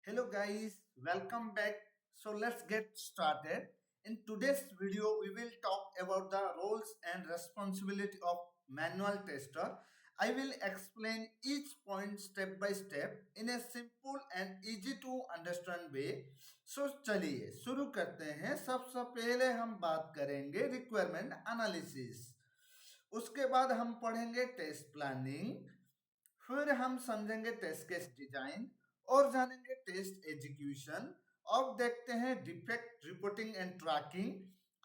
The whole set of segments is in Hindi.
Hello guys, welcome back. So let's get started. In today's video, we will talk about the roles and responsibility of manual tester. I will explain each point step by step in a simple and easy to understand way. So चलिए शुरू करते हैं. सबसे पहले हम बात करेंगे रिक्वायरमेंट एनालिसिस. उसके बाद हम पढ़ेंगे टेस्ट प्लानिंग. फिर हम समझेंगे टेस्ट केस डिजाइन और जानेंगे टेस्ट एग्जीक्यूशन. अब देखते हैं डिफेक्ट रिपोर्टिंग एंड ट्रैकिंग.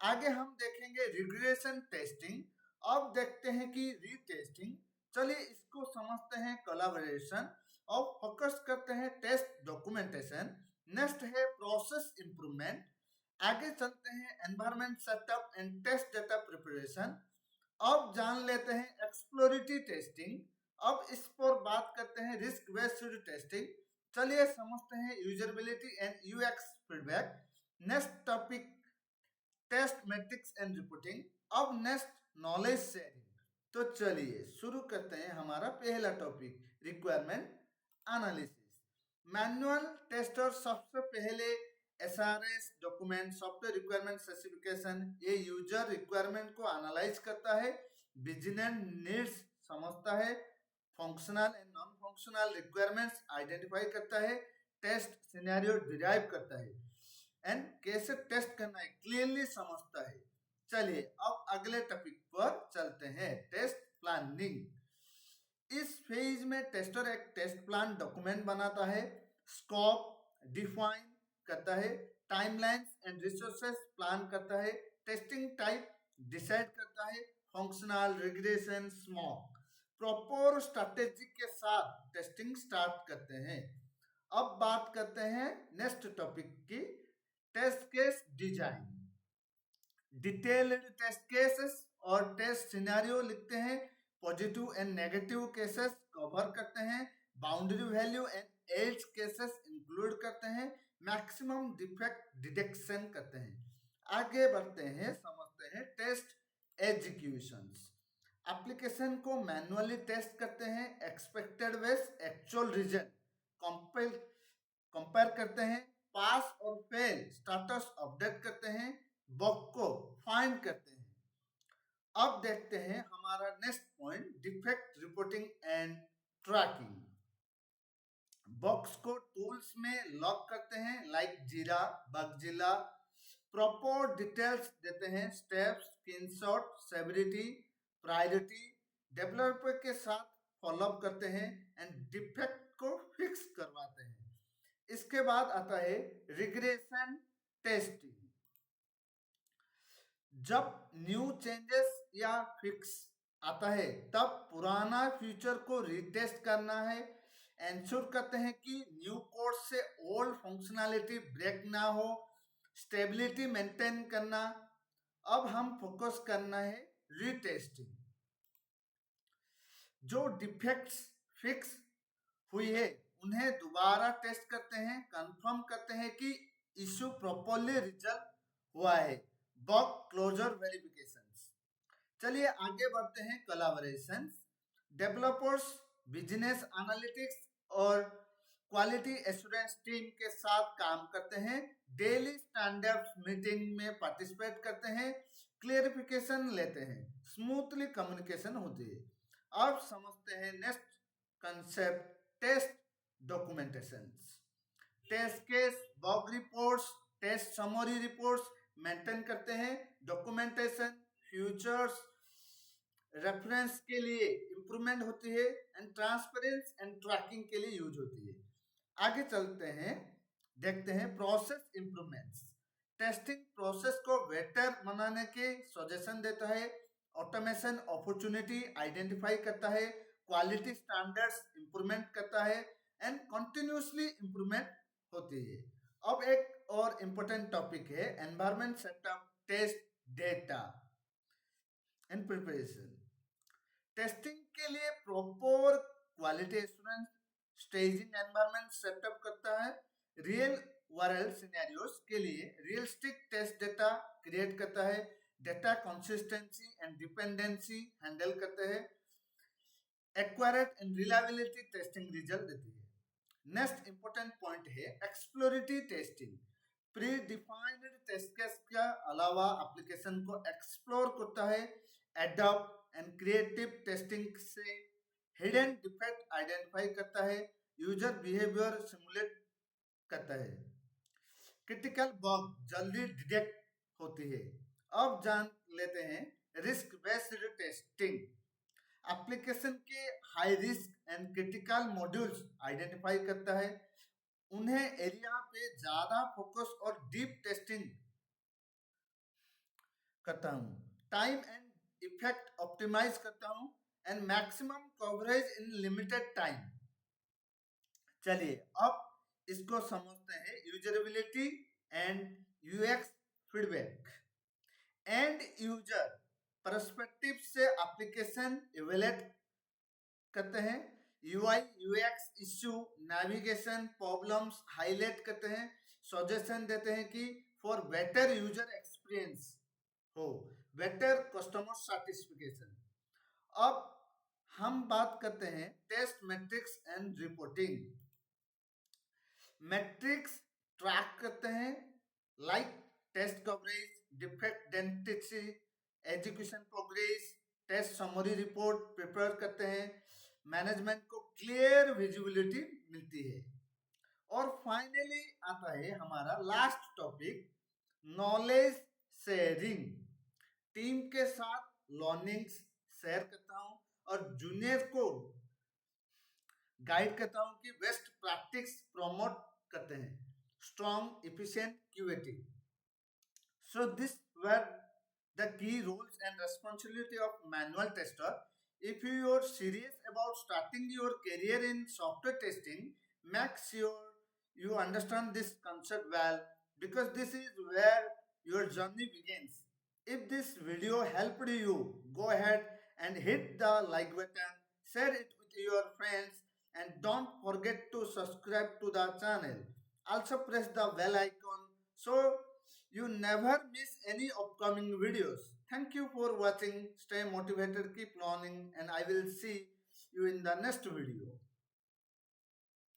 आगे हम देखेंगे रिग्रेशन टेस्टिंग. अब देखते हैं कि रीटेस्टिंग. चलिए इसको समझते हैं कोलैबोरेशन. अब फोकस करते हैं टेस्ट डॉक्यूमेंटेशन. नेक्स्ट है प्रोसेस इंप्रूवमेंट. आगे चलते हैं environment setup and test data preparation. अब जान लेते हैं एक्सप्लोरेटरी टेस्टिंग. अब इस पर बात करते हैं रिस्क बेस्ड टेस्टिंग. चलिए समझते हैं usability and UX feedback. Next topic test metrics and reporting. अब नेक्स्ट नॉलेज शेयरिंग. तो चलिए शुरू करते हैं हमारा पहला topic requirement analysis. Manual tester सबसे पहले SRS document software requirement specification ये यूजर रिक्वायरमेंट को एनालाइज करता है, बिजनेस नीड्स समझता है, functional and non functional requirements identify करता है, टेस्ट सिनेरियो डिराइव करता है एंड कैसे टेस्ट करना है क्लियरली समझता है. चलिए अब अगले टॉपिक पर चलते हैं टेस्ट प्लानिंग. इस फेज में टेस्टर एक टेस्ट प्लान डॉक्यूमेंट बनाता है, स्कोप डिफाइन करता है, टाइमलाइंस एंड रिसोर्सेस प्लान करता है, टेस्टिंग टाइप डिसाइड करता है, functional regression smoke proper strategy के साथ टेस्टिंग स्टार्ट करते हैं. अब बात करते हैं नेक्स्ट टॉपिक की test case design. Detailed test cases और टेस्ट सिनेरियो लिखते हैं, positive and negative cases cover करते हैं, boundary value and edge cases include करते हैं, मैक्सिमम डिफेक्ट डिटेक्शन करते हैं. आगे बढ़ते हैं समझते हैं टेस्ट एग्जीक्यूशंस. एप्लीकेशन को मैनुअली टेस्ट करते हैं, एक्सपेक्टेड वेस एक्चुअल रिजल्ट कंपेयर करते हैं, पास और फेल स्टेटस अपडेट करते हैं, बग को फाइंड करते हैं. अब देखते हैं हमारा next point defect reporting and tracking. Bugs को टूल्स में लॉग करते हैं like Jira, Bugzilla. Proper details देते हैं, steps, screenshot, severity, priority. Developer के साथ फॉलोअप करते हैं एंड डिफेक्ट को फिक्स करवाते हैं. इसके बाद आता है रिग्रेशन टेस्टिंग. जब न्यू चेंजेस या फिक्स आता है तब पुराना फीचर को रीटेस्ट करना है. एंश्योर करते हैं कि न्यू कोड से ओल्ड फंक्शनैलिटी ब्रेक ना हो, स्टेबिलिटी मेंटेन करना. अब हम फोकस करना है रीटेस्टिंग. जो डिफेक्ट्स फिक्स हुई है उन्हें दोबारा टेस्ट करते हैं, कंफर्म करते हैं कि इश्यू प्रॉपरली रिजल्व हुआ है, बग क्लोजर वेरिफिकेशंस. चलिए आगे बढ़ते हैं कोलैबोरेशंस. डेवलपर्स, बिजनेस एनालिटिक्स और क्वालिटी एश्योरेंस टीम के साथ काम करते हैं, डेली स्टैंडर्ड मीटिंग में पार्टिसिपेट करते हैं, क्लियरिफिकेशन लेते हैं, स्मूथली कम्युनिकेशन होती है. अब समझते हैं next concept test documentation. Test case, bug reports, test summary reports maintain करते हैं, डॉक्यूमेंटेशन फ्यूचर्स रेफरेंस के लिए इंप्रूवमेंट होती है एंड ट्रांसपेरेंस एंड ट्रैकिंग के लिए यूज होती है. आगे चलते हैं, देखते हैं प्रोसेस इंप्रूवमेंट्स. टेस्टिंग प्रोसेस को बेटर बनाने के सजेशन देता है, ऑटोमेशन अपॉर्चुनिटी आइडेंटिफाई करता है, क्वालिटी स्टैंडर्ड्स इंप्रूवमेंट करता है एंड कंटिन्यूअसली इंप्रूवमेंट होती है. अब एक और इम्पोर्टेंट टॉपिक है environment setup test data and preparation. Testing के लिए proper quality assurance staging environment setup करता है, रियल वर्ल्ड सिनेरियोस के लिए रियलिस्टिक टेस्ट डेटा क्रिएट करता है, data consistency and dependency handle करते हैं, accurate and reliability testing result देती है. नेक्स्ट इंपॉर्टेंट पॉइंट है exploratory testing. Predefined test case के अलावा एप्लीकेशन को एक्सप्लोर करता है। एडॉप्ट एंड क्रिएटिव टेस्टिंग से हिडन डिफेक्ट आइडेंटिफाई करता है, यूजर बिहेवियर सिमुलेट करता है, क्रिटिकल बग जल्दी डिटेक्ट होती है। अब जान लेते हैं रिस्क बेस्ड टेस्टिंग। एप्लीकेशन के high risk and critical modules identify करता है, उन्हें एरिया पे ज्यादा फोकस और डीप टेस्टिंग करता हूँ। टाइम एंड इफेक्ट ऑप्टिमाइज करता हूँ and maximum coverage in limited time. चलिए अब इसको समझते हैं usability and UX feedback. And user perspective से एप्लीकेशन इवेलुएट करते हैं, UI UX issue navigation problems highlight करते हैं, सजेशन देते हैं कि फॉर बेटर यूजर एक्सपीरियंस हो, बेटर कस्टमर सेटिस्फिकेशन। अब हम बात करते हैं test metrics and reporting. Metrics track करते हैं like test coverage, defect density, execution progress, test summary report prepare करते हैं, मैनेजमेंट को क्लियर विजिबिलिटी मिलती है। और फाइनली आता है हमारा last topic, knowledge sharing. Team के साथ लर्निंग्स शेयर करता हूं और जूनियर को गाइड करता हूं कि बेस्ट प्रैक्टिस प्रमोट करते हैं, strong efficient QAT. So this were the key roles and responsibility of manual tester. If you are serious about starting your career in software testing, make sure you understand this concept well, because this is where your journey begins. If this video helped you, go ahead and hit the like button, share it with your friends, and don't forget to subscribe to the channel. Also press the bell icon so you never miss any upcoming videos. Thank you for watching. Stay motivated, keep learning, and I will see you in the next video.